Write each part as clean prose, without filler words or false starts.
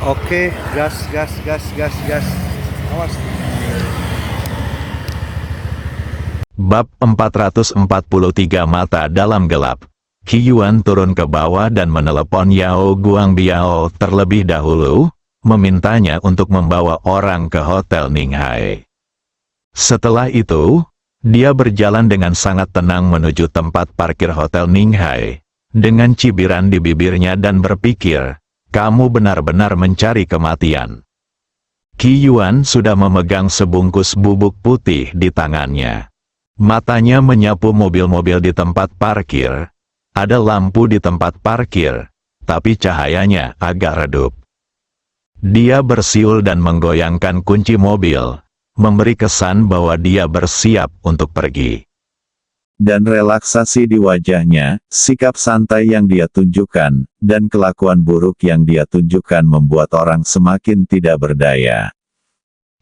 Oke, gas, gas, gas, gas, gas. Awas. Bab 443 Mata dalam gelap. Qi Yuan turun ke bawah dan menelepon Yao Guangbiao terlebih dahulu, memintanya untuk membawa orang ke Hotel Ninghai. Setelah itu, dia berjalan dengan sangat tenang menuju tempat parkir Hotel Ninghai, dengan cibiran di bibirnya dan berpikir, kamu benar-benar mencari kematian. Qi Yuan sudah memegang sebungkus bubuk putih di tangannya. Matanya menyapu mobil-mobil di tempat parkir. Ada lampu di tempat parkir, tapi cahayanya agak redup. Dia bersiul dan menggoyangkan kunci mobil, memberi kesan bahwa dia bersiap untuk pergi. Dan relaksasi di wajahnya, sikap santai yang dia tunjukkan, dan kelakuan buruk yang dia tunjukkan membuat orang semakin tidak berdaya.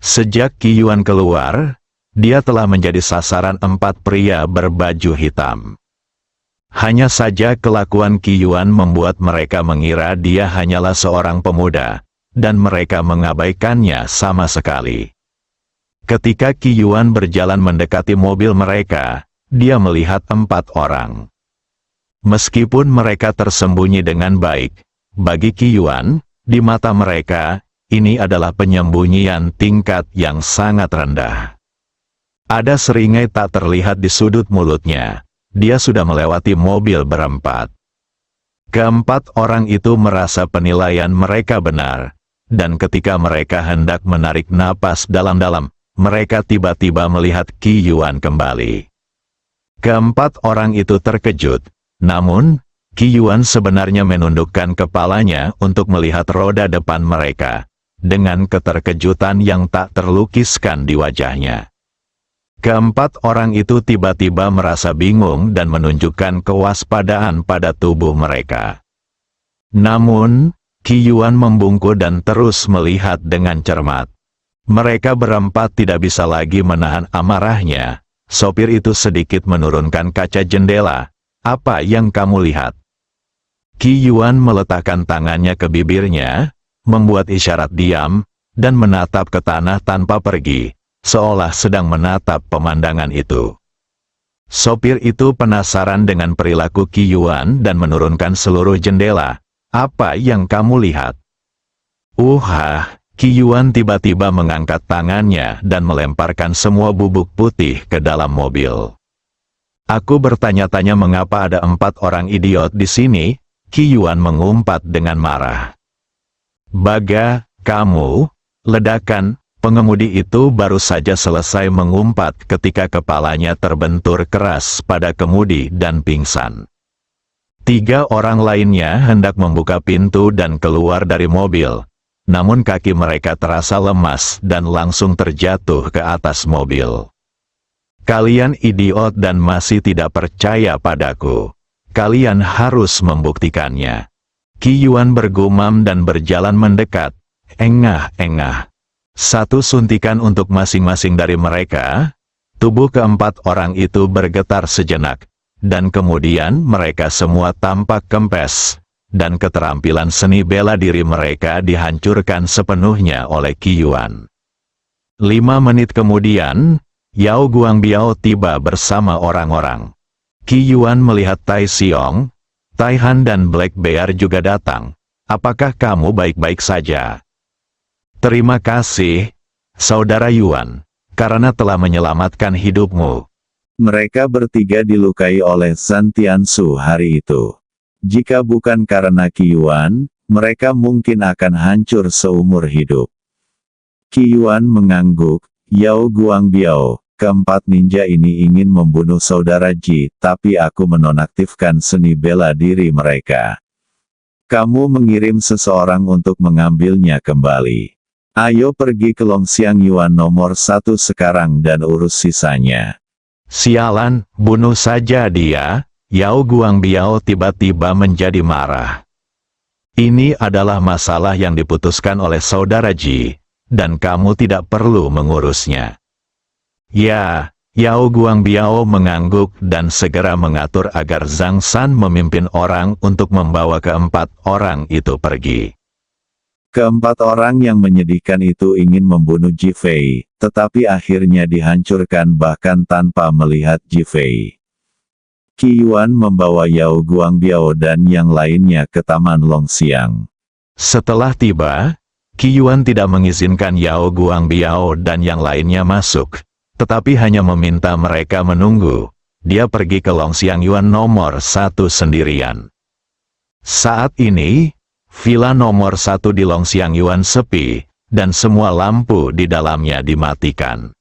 Sejak Qi Yuan keluar, dia telah menjadi sasaran 4 pria berbaju hitam. Hanya saja kelakuan Qi Yuan membuat mereka mengira dia hanyalah seorang pemuda, dan mereka mengabaikannya sama sekali. Ketika Qi Yuan berjalan mendekati mobil mereka, dia melihat 4 orang. Meskipun mereka tersembunyi dengan baik, bagi Qi Yuan, di mata mereka, ini adalah penyembunyian tingkat yang sangat rendah. Ada seringai tak terlihat di sudut mulutnya. Dia sudah melewati mobil berempat. Keempat orang itu merasa penilaian mereka benar, dan ketika mereka hendak menarik napas dalam-dalam, mereka tiba-tiba melihat Qi Yuan kembali. Keempat orang itu terkejut, namun, Qi Yuan sebenarnya menundukkan kepalanya untuk melihat roda depan mereka, dengan keterkejutan yang tak terlukiskan di wajahnya. Keempat orang itu tiba-tiba merasa bingung dan menunjukkan kewaspadaan pada tubuh mereka. Namun, Qi Yuan membungkuk dan terus melihat dengan cermat. Mereka berempat tidak bisa lagi menahan amarahnya. Sopir itu sedikit menurunkan kaca jendela. Apa yang kamu lihat? Qi Yuan meletakkan tangannya ke bibirnya, membuat isyarat diam, dan menatap ke tanah tanpa pergi. Seolah sedang menatap pemandangan itu. Sopir itu penasaran dengan perilaku Qi Yuan dan menurunkan seluruh jendela. Apa yang kamu lihat? Qi Yuan tiba-tiba mengangkat tangannya dan melemparkan semua bubuk putih ke dalam mobil. Aku bertanya-tanya mengapa ada 4 orang idiot di sini. Qi Yuan mengumpat dengan marah. Baga, kamu, ledakan. Pengemudi itu baru saja selesai mengumpat ketika kepalanya terbentur keras pada kemudi dan pingsan. 3 orang lainnya hendak membuka pintu dan keluar dari mobil, namun kaki mereka terasa lemas dan langsung terjatuh ke atas mobil. Kalian idiot dan masih tidak percaya padaku. Kalian harus membuktikannya. Qi Yuan bergumam dan berjalan mendekat. Engah-engah. 1 suntikan untuk masing-masing dari mereka. Tubuh keempat orang itu bergetar sejenak, dan kemudian mereka semua tampak kempes, dan keterampilan seni bela diri mereka dihancurkan sepenuhnya oleh Qi Yuan. 5 menit kemudian, Yao Guangbiao tiba bersama orang-orang. Qi Yuan melihat Tai Xiong, Tai Han dan Black Bear juga datang. Apakah kamu baik-baik saja? Terima kasih, Saudara Yuan, karena telah menyelamatkan hidupmu. Mereka bertiga dilukai oleh Zhan Tiansu hari itu. Jika bukan karena Qi Yuan, mereka mungkin akan hancur seumur hidup. Qi Yuan mengangguk. Yao Guangbiao, keempat ninja ini ingin membunuh saudara Ji, tapi aku menonaktifkan seni bela diri mereka. Kamu mengirim seseorang untuk mengambilnya kembali. Ayo pergi ke Longxiang Yuan nomor 1 sekarang dan urus sisanya. Sialan, bunuh saja dia. Yao Guangbiao tiba-tiba menjadi marah. Ini adalah masalah yang diputuskan oleh saudara Ji, dan kamu tidak perlu mengurusnya. Ya, Yao Guangbiao mengangguk dan segera mengatur agar Zhang San memimpin orang untuk membawa keempat orang itu pergi. Keempat orang yang menyedihkan itu ingin membunuh Ji Fei, tetapi akhirnya dihancurkan bahkan tanpa melihat Ji Fei. Qi Yuan membawa Yao Guangbiao dan yang lainnya ke Taman Longxiang. Setelah tiba, Qi Yuan tidak mengizinkan Yao Guangbiao dan yang lainnya masuk, tetapi hanya meminta mereka menunggu. Dia pergi ke Longxiang Yuan nomor 1 sendirian. Saat ini, villa nomor 1 di Longxiang Yuan sepi, dan semua lampu di dalamnya dimatikan.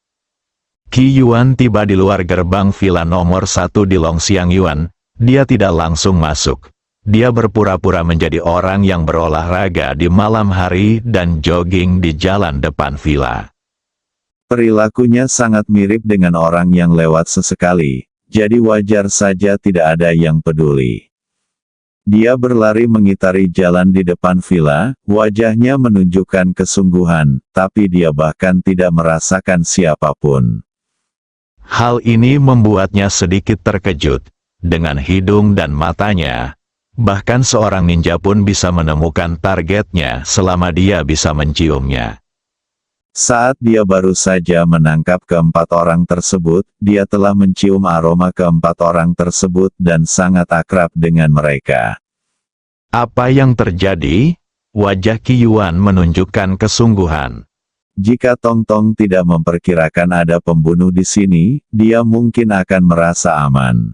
Qi Yuan tiba di luar gerbang villa nomor 1 di Longxiang Yuan. Dia tidak langsung masuk. Dia berpura-pura menjadi orang yang berolahraga di malam hari dan jogging di jalan depan villa. Perilakunya sangat mirip dengan orang yang lewat sesekali, jadi wajar saja tidak ada yang peduli. Dia berlari mengitari jalan di depan villa, wajahnya menunjukkan kesungguhan, tapi dia bahkan tidak merasakan siapapun. Hal ini membuatnya sedikit terkejut. Dengan hidung dan matanya, bahkan seorang ninja pun bisa menemukan targetnya selama dia bisa menciumnya. Saat dia baru saja menangkap keempat orang tersebut, dia telah mencium aroma keempat orang tersebut dan sangat akrab dengan mereka. Apa yang terjadi? Wajah Qi Yuan menunjukkan kesungguhan. Jika Tong Tong tidak memperkirakan ada pembunuh di sini, dia mungkin akan merasa aman.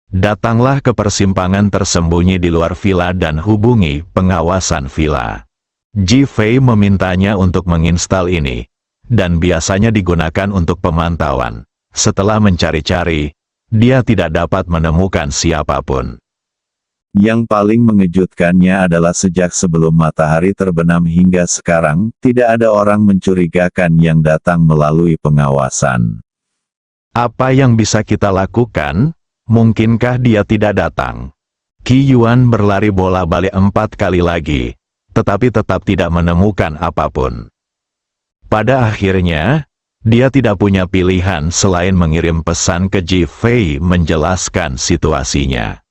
Datanglah ke persimpangan tersembunyi di luar villa dan hubungi pengawasan villa. Ji Fei memintanya untuk menginstal ini, dan biasanya digunakan untuk pemantauan. Setelah mencari-cari, dia tidak dapat menemukan siapapun. Yang paling mengejutkannya adalah sejak sebelum matahari terbenam hingga sekarang, tidak ada orang mencurigakan yang datang melalui pengawasan. Apa yang bisa kita lakukan? Mungkinkah dia tidak datang? Qi Yuan berlari bola-balik 4 kali lagi, tetapi tetap tidak menemukan apapun. Pada akhirnya, dia tidak punya pilihan selain mengirim pesan ke Ji Fei menjelaskan situasinya.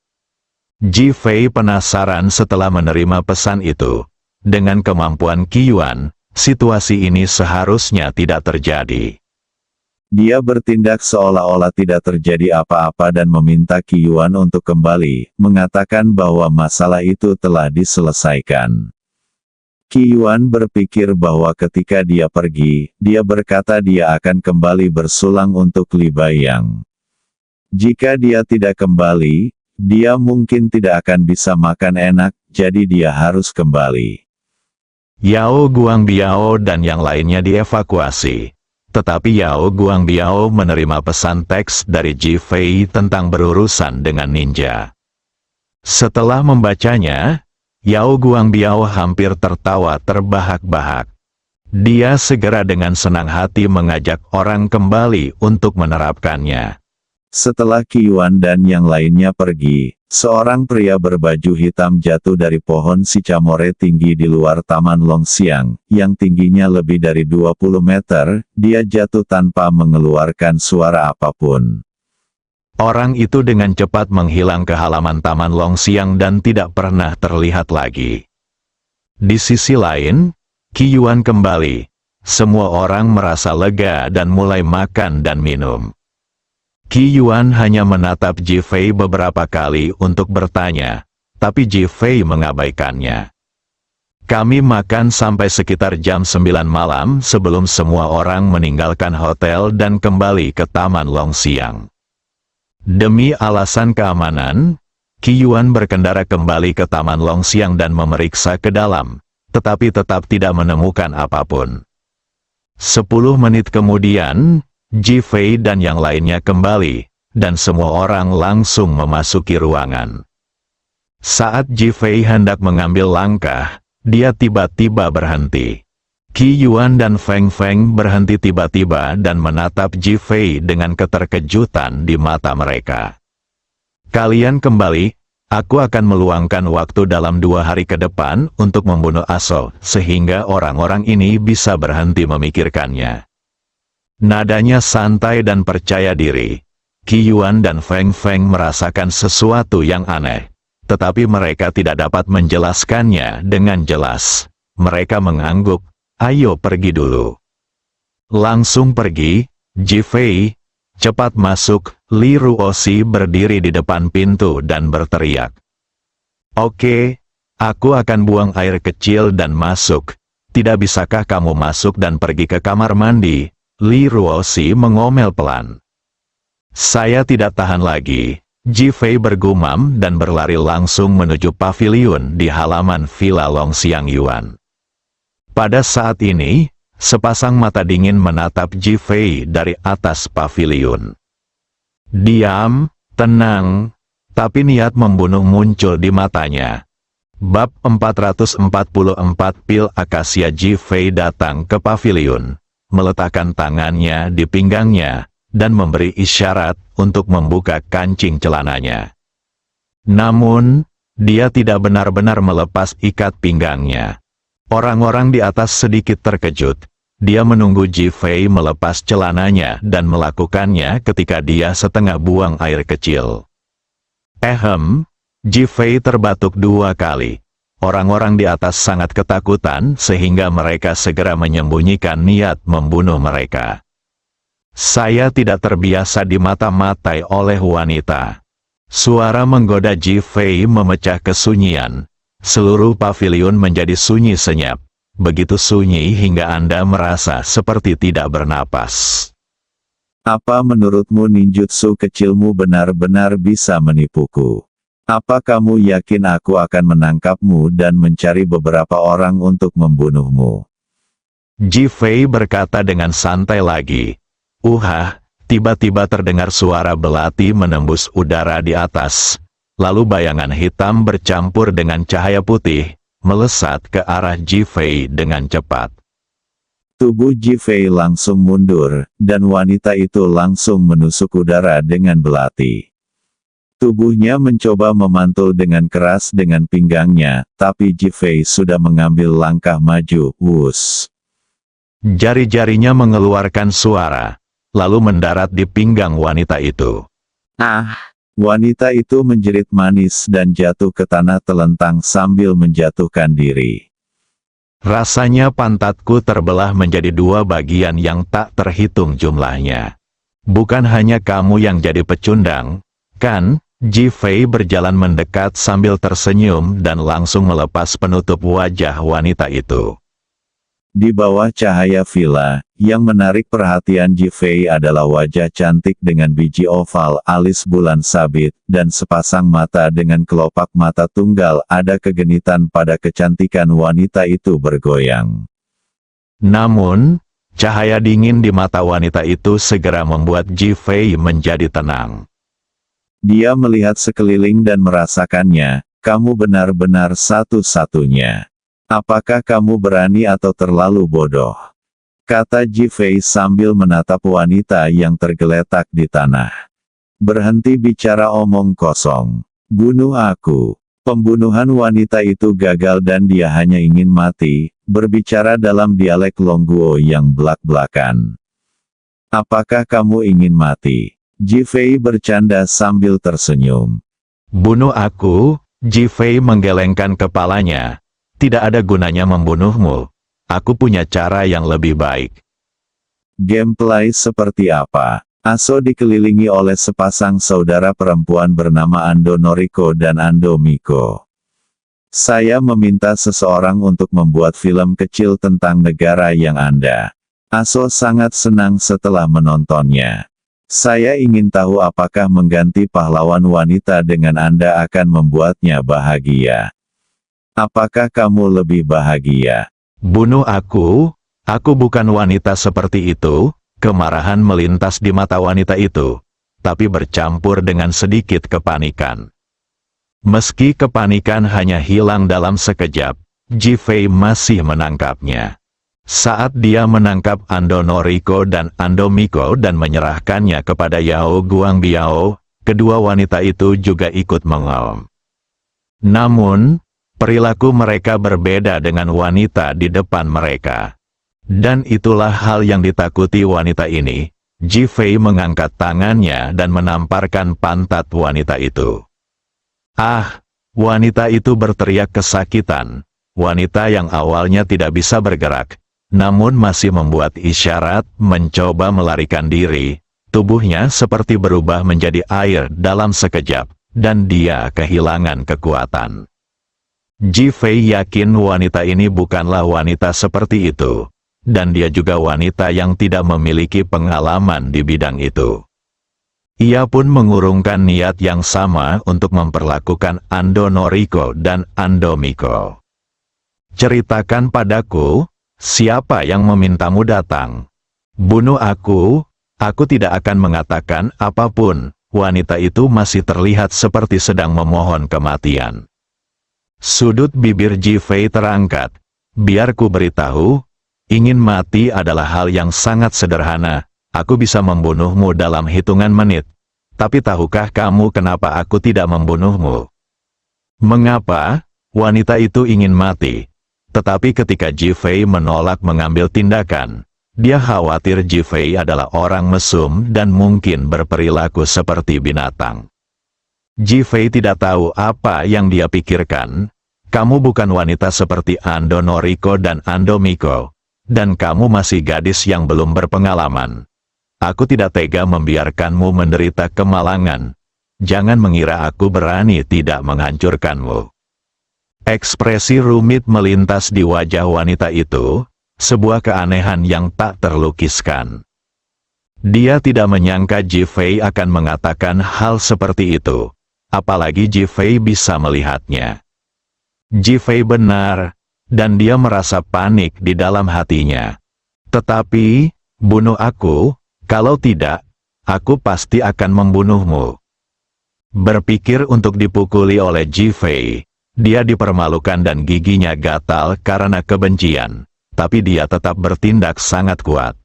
Ji Fei penasaran setelah menerima pesan itu. Dengan kemampuan Qi Yuan, situasi ini seharusnya tidak terjadi. Dia bertindak seolah-olah tidak terjadi apa-apa dan meminta Qi Yuan untuk kembali, mengatakan bahwa masalah itu telah diselesaikan. Qi Yuan berpikir bahwa ketika dia pergi, dia berkata dia akan kembali bersulang untuk Li Baiyang. Jika dia tidak kembali, dia mungkin tidak akan bisa makan enak, jadi dia harus kembali. Yao Guangbiao dan yang lainnya dievakuasi. Tetapi Yao Guangbiao menerima pesan teks dari Ji Fei tentang berurusan dengan ninja. Setelah membacanya, Yao Guangbiao hampir tertawa terbahak-bahak. Dia segera dengan senang hati mengajak orang kembali untuk menerapkannya. Setelah Qi Yuan dan yang lainnya pergi, seorang pria berbaju hitam jatuh dari pohon sicamore tinggi di luar Taman Longxiang, yang tingginya lebih dari 20 meter, dia jatuh tanpa mengeluarkan suara apapun. Orang itu dengan cepat menghilang ke halaman Taman Longxiang dan tidak pernah terlihat lagi. Di sisi lain, Qi Yuan kembali. Semua orang merasa lega dan mulai makan dan minum. Qi Yuan hanya menatap Ji Fei beberapa kali untuk bertanya, tapi Ji Fei mengabaikannya. Kami makan sampai sekitar jam 9 malam sebelum semua orang meninggalkan hotel dan kembali ke Taman Longxiang. Demi alasan keamanan, Qi Yuan berkendara kembali ke Taman Longxiang dan memeriksa ke dalam, tetapi tetap tidak menemukan apapun. 10 menit kemudian, Ji Fei dan yang lainnya kembali, dan semua orang langsung memasuki ruangan. Saat Ji Fei hendak mengambil langkah, dia tiba-tiba berhenti. Qi Yuan dan Feng Feng berhenti tiba-tiba dan menatap Ji Fei dengan keterkejutan di mata mereka. Kalian kembali, aku akan meluangkan waktu dalam 2 hari ke depan untuk membunuh Aso, sehingga orang-orang ini bisa berhenti memikirkannya. Nadanya santai dan percaya diri. Qi Yuan dan Feng Feng merasakan sesuatu yang aneh, tetapi mereka tidak dapat menjelaskannya dengan jelas. mereka mengangguk, ayo pergi dulu. Langsung pergi, Ji Fei, cepat masuk. Li Ruoxi berdiri di depan pintu dan berteriak. Oke, aku akan buang air kecil dan masuk. Tidak bisakah kamu masuk dan pergi ke kamar mandi? Li Ruoxi mengomel pelan. Saya tidak tahan lagi. Ji Fei bergumam dan berlari langsung menuju paviliun di halaman Villa Longxiang Yuan. Pada saat ini, sepasang mata dingin menatap Ji Fei dari atas paviliun. Diam, tenang, tapi niat membunuh muncul di matanya. Bab 444 Pil Akasia. Ji Fei datang ke paviliun, meletakkan tangannya di pinggangnya, dan memberi isyarat untuk membuka kancing celananya. Namun, dia tidak benar-benar melepas ikat pinggangnya. Orang-orang di atas sedikit terkejut. Dia menunggu Ji Fei melepas celananya dan melakukannya ketika dia setengah buang air kecil. Ji Fei terbatuk 2 kali. Orang-orang di atas sangat ketakutan sehingga mereka segera menyembunyikan niat membunuh mereka. Saya tidak terbiasa dimata-matai oleh wanita. Suara menggoda Ji Fei memecah kesunyian. Seluruh paviliun menjadi sunyi senyap. Begitu sunyi hingga Anda merasa seperti tidak bernapas. Apa menurutmu ninjutsu kecilmu benar-benar bisa menipuku? Apa kamu yakin aku akan menangkapmu dan mencari beberapa orang untuk membunuhmu? Ji Fei berkata dengan santai lagi. Tiba-tiba terdengar suara belati menembus udara di atas. Lalu bayangan hitam bercampur dengan cahaya putih, melesat ke arah Ji Fei dengan cepat. Tubuh Ji Fei langsung mundur, dan wanita itu langsung menusuk udara dengan belati. Tubuhnya mencoba memantul dengan keras dengan pinggangnya, tapi Ji Fei sudah mengambil langkah maju, wus. Jari-jarinya mengeluarkan suara, lalu mendarat di pinggang wanita itu. Wanita itu menjerit manis dan jatuh ke tanah telentang sambil menjatuhkan diri. Rasanya pantatku terbelah menjadi 2 bagian yang tak terhitung jumlahnya. Bukan hanya kamu yang jadi pecundang, kan? Ji Fei berjalan mendekat sambil tersenyum dan langsung melepas penutup wajah wanita itu. Di bawah cahaya villa, yang menarik perhatian Ji Fei adalah wajah cantik dengan biji oval, alis bulan sabit, dan sepasang mata dengan kelopak mata tunggal. Ada kegenitan pada kecantikan wanita itu bergoyang. Namun, cahaya dingin di mata wanita itu segera membuat Ji Fei menjadi tenang. Dia melihat sekeliling dan merasakannya, kamu benar-benar satu-satunya. Apakah kamu berani atau terlalu bodoh? Kata Ji Fei sambil menatap wanita yang tergeletak di tanah. Berhenti bicara omong kosong. Bunuh aku. Pembunuhan wanita itu gagal dan dia hanya ingin mati, berbicara dalam dialek Longguo yang belak-belakan. Apakah kamu ingin mati? Ji Fei bercanda sambil tersenyum. Bunuh aku? Ji Fei menggelengkan kepalanya. Tidak ada gunanya membunuhmu. Aku punya cara yang lebih baik. Gameplay seperti apa? Aso dikelilingi oleh sepasang saudara perempuan bernama Ando Noriko dan Ando Miko. Saya meminta seseorang untuk membuat film kecil tentang negara yang Anda. Aso sangat senang setelah menontonnya. Saya ingin tahu apakah mengganti pahlawan wanita dengan Anda akan membuatnya bahagia. Apakah kamu lebih bahagia? Bunuh aku? Aku bukan wanita seperti itu. Kemarahan melintas di mata wanita itu, tapi bercampur dengan sedikit kepanikan. Meski kepanikan hanya hilang dalam sekejap, Ji Fei masih menangkapnya. Saat dia menangkap Ando Noriko dan Ando Miko dan menyerahkannya kepada Yao Guangbiao, kedua wanita itu juga ikut mengaum. Namun, perilaku mereka berbeda dengan wanita di depan mereka. Dan itulah hal yang ditakuti wanita ini. Ji Fei mengangkat tangannya dan menamparkan pantat wanita itu. Wanita itu berteriak kesakitan. wanita yang awalnya tidak bisa bergerak, namun masih membuat isyarat mencoba melarikan diri. Tubuhnya seperti berubah menjadi air dalam sekejap, dan dia kehilangan kekuatan. Ji Fei yakin wanita ini bukanlah wanita seperti itu, dan dia juga wanita yang tidak memiliki pengalaman di bidang itu. Ia pun mengurungkan niat yang sama untuk memperlakukan Ando Noriko dan Ando Miko. Ceritakan padaku, siapa yang memintamu datang? Bunuh aku tidak akan mengatakan apapun. Wanita itu masih terlihat seperti sedang memohon kematian. Sudut bibir Ji Fei terangkat. Biar ku beritahu, ingin mati adalah hal yang sangat sederhana. Aku bisa membunuhmu dalam hitungan menit. Tapi tahukah kamu kenapa aku tidak membunuhmu? Mengapa? Wanita itu ingin mati. Tetapi ketika Ji Fei menolak mengambil tindakan, dia khawatir Ji Fei adalah orang mesum dan mungkin berperilaku seperti binatang. Ji Fei tidak tahu apa yang dia pikirkan. Kamu bukan wanita seperti Ando Noriko dan Ando Miko, dan kamu masih gadis yang belum berpengalaman. Aku tidak tega membiarkanmu menderita kemalangan. Jangan mengira aku berani tidak menghancurkanmu. Ekspresi rumit melintas di wajah wanita itu, sebuah keanehan yang tak terlukiskan. Dia tidak menyangka Ji Fei akan mengatakan hal seperti itu, apalagi Ji Fei bisa melihatnya. Ji Fei benar, dan dia merasa panik di dalam hatinya. Tetapi, bunuh aku, kalau tidak, aku pasti akan membunuhmu. Berpikir untuk dipukuli oleh Ji Fei, dia dipermalukan dan giginya gatal karena kebencian, tapi dia tetap bertindak sangat kuat.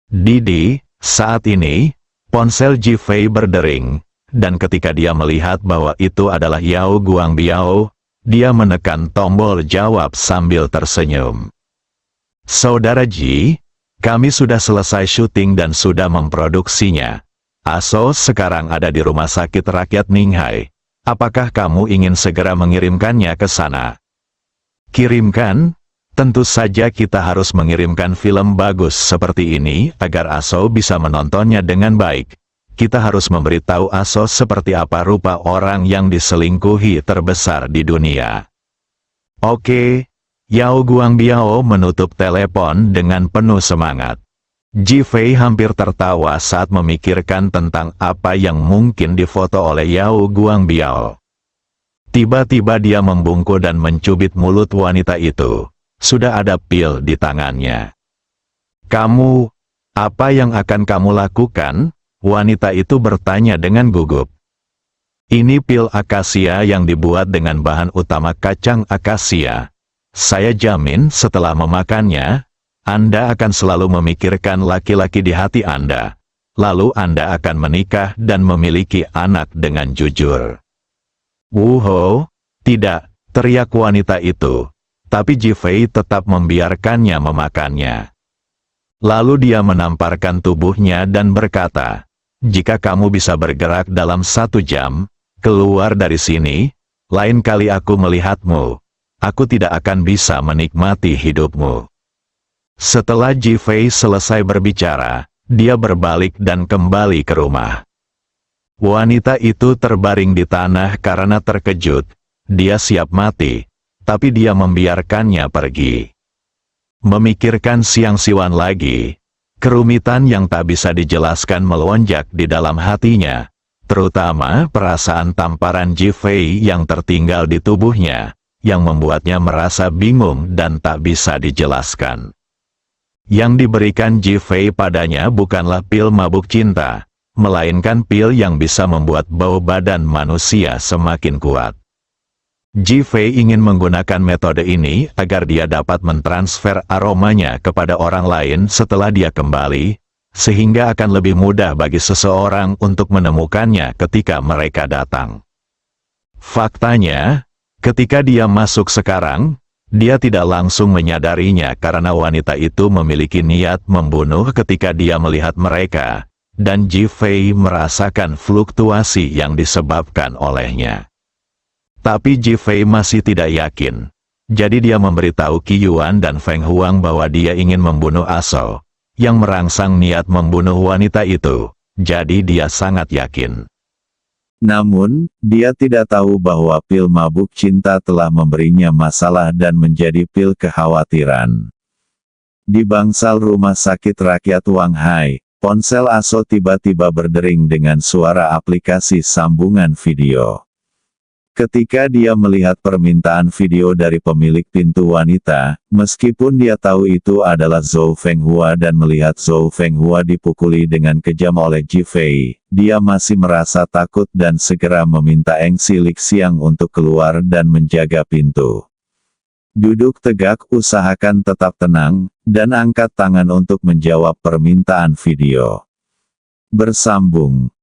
Didi, saat ini, ponsel Ji Fei berdering, dan ketika dia melihat bahwa itu adalah Yao Guangbiao, dia menekan tombol jawab sambil tersenyum. Saudara Ji, kami sudah selesai syuting dan sudah memproduksinya. Aso sekarang ada di Rumah Sakit Rakyat Ninghai. Apakah kamu ingin segera mengirimkannya ke sana? Kirimkan? Tentu saja kita harus mengirimkan film bagus seperti ini agar Aso bisa menontonnya dengan baik. Kita harus memberitahu Aso seperti apa rupa orang yang diselingkuhi terbesar di dunia. Oke. Yao Guangbiao menutup telepon dengan penuh semangat. Ji Fei hampir tertawa saat memikirkan tentang apa yang mungkin difoto oleh Yao Guangbiao. Tiba-tiba dia membungkuk dan mencubit mulut wanita itu. Sudah ada pil di tangannya. Kamu, apa yang akan kamu lakukan? Wanita itu bertanya dengan gugup. Ini pil akasia yang dibuat dengan bahan utama kacang akasia. Saya jamin setelah memakannya, Anda akan selalu memikirkan laki-laki di hati Anda. Lalu Anda akan menikah dan memiliki anak dengan jujur. Wuho, tidak, teriak wanita itu. Tapi Ji Fei tetap membiarkannya memakannya. Lalu dia menamparkan tubuhnya dan berkata, jika kamu bisa bergerak dalam 1 jam, keluar dari sini, lain kali aku melihatmu, aku tidak akan bisa menikmati hidupmu. Setelah Ji Fei selesai berbicara, dia berbalik dan kembali ke rumah. Wanita itu terbaring di tanah karena terkejut. Dia siap mati, tapi dia membiarkannya pergi. Memikirkan Siang Siwan lagi, kerumitan yang tak bisa dijelaskan melonjak di dalam hatinya, terutama perasaan tamparan Ji Fei yang tertinggal di tubuhnya, yang membuatnya merasa bingung dan tak bisa dijelaskan. Yang diberikan Ji Fei padanya bukanlah pil mabuk cinta, melainkan pil yang bisa membuat bau badan manusia semakin kuat. Ji Fei ingin menggunakan metode ini agar dia dapat mentransfer aromanya kepada orang lain setelah dia kembali, sehingga akan lebih mudah bagi seseorang untuk menemukannya ketika mereka datang. Faktanya, ketika dia masuk sekarang, dia tidak langsung menyadarinya karena wanita itu memiliki niat membunuh ketika dia melihat mereka, dan Ji Fei merasakan fluktuasi yang disebabkan olehnya. Tapi Ji Fei masih tidak yakin. Jadi dia memberitahu Qi Yuan dan Feng Huang bahwa dia ingin membunuh Aso, yang merangsang niat membunuh wanita itu. Jadi dia sangat yakin. Namun, dia tidak tahu bahwa pil mabuk cinta telah memberinya masalah dan menjadi pil kekhawatiran. Di bangsal rumah sakit rakyat Wang Hai, ponsel Aso tiba-tiba berdering dengan suara aplikasi sambungan video. Ketika dia melihat permintaan video dari pemilik pintu wanita, meskipun dia tahu itu adalah Zhou Fenghua dan melihat Zhou Fenghua dipukuli dengan kejam oleh Ji Fei, dia masih merasa takut dan segera meminta Eng Si Lixiang untuk keluar dan menjaga pintu. Duduk tegak, usahakan tetap tenang, dan angkat tangan untuk menjawab permintaan video. Bersambung.